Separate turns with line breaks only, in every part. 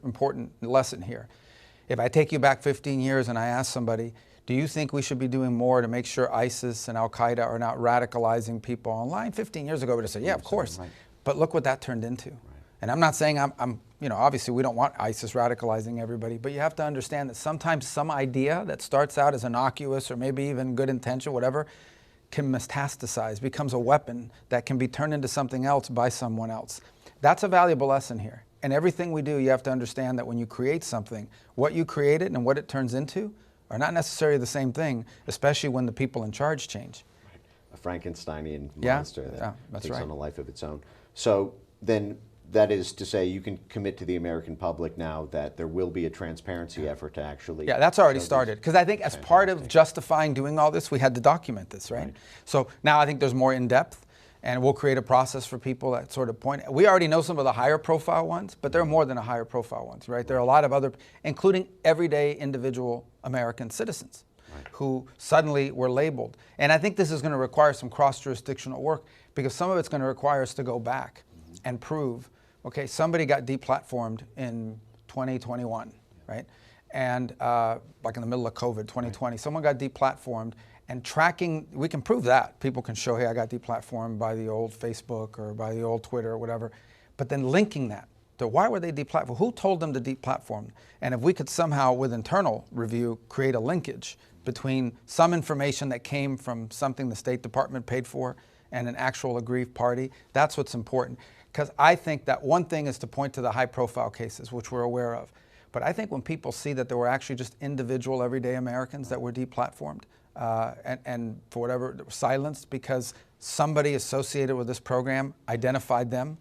important lesson here. If I take you back 15 years and I ask somebody, do you think we should be doing more to make sure ISIS and Al-Qaeda are not radicalizing people online? 15 years ago, we would have said, yeah, of course.
Right.
But look what that turned into. Right. And I'm not saying obviously we don't want ISIS radicalizing everybody, but you have to understand that sometimes some idea that starts out as innocuous or maybe even good intention, whatever, can metastasize, becomes a weapon that can be turned into something else by someone else. That's a valuable lesson here. And everything we do, you have to understand that when you create something, what you created and what it turns into are not necessarily the same thing, especially when the people in charge change.
Right. A Frankensteinian monster that takes
right.
on a life of its own. So then that is to say you can commit to the American public now that there will be a transparency effort to actually...
Yeah, that's already started. Because I think as part of justifying doing all this, we had to document this, right? So now I think there's more in-depth, and we'll create a process for people that sort of point. We already know some of the higher profile ones, but there are more than the higher profile ones, right? There are a lot of other, including everyday individual American citizens who suddenly were labeled. And I think this is going to require some cross-jurisdictional work because some of it's going to require us to go back and prove, okay, somebody got deplatformed in 2021, right? And like in the middle of COVID, 2020, someone got deplatformed. And tracking, we can prove that. People can show, hey, I got deplatformed by the old Facebook or by the old Twitter or whatever. But then linking that to why were they deplatformed? Who told them to deplatform? And if we could somehow, with internal review, create a linkage between some information that came from something the State Department paid for and an actual aggrieved party, that's what's important. Because I think that one thing is to point to the high-profile cases, which we're aware of. But I think when people see that there were actually just individual, everyday Americans that were deplatformed, and for whatever, silenced because somebody associated with this program identified them,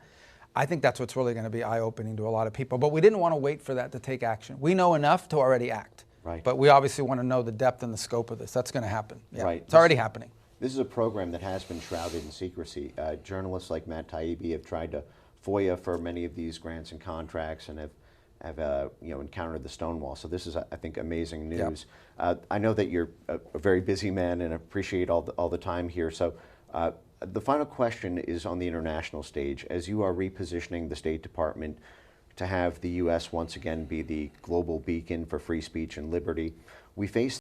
I think that's what's really going to be eye-opening to a lot of people. But we didn't want to wait for that to take action. We know enough to already act.
Right.
But we obviously want to know the depth and the scope of this. That's going to happen. Yeah.
Right.
It's already happening.
This is a program that has been shrouded in secrecy. Journalists like Matt Taibbi have tried to FOIA for many of these grants and contracts and have encountered the stonewall. So this is, I think, amazing news. Yep. I know that you're a very busy man and appreciate all the time here. So the final question is on the international stage. As you are repositioning the State Department to have the U.S. once again be the global beacon for free speech and liberty, we face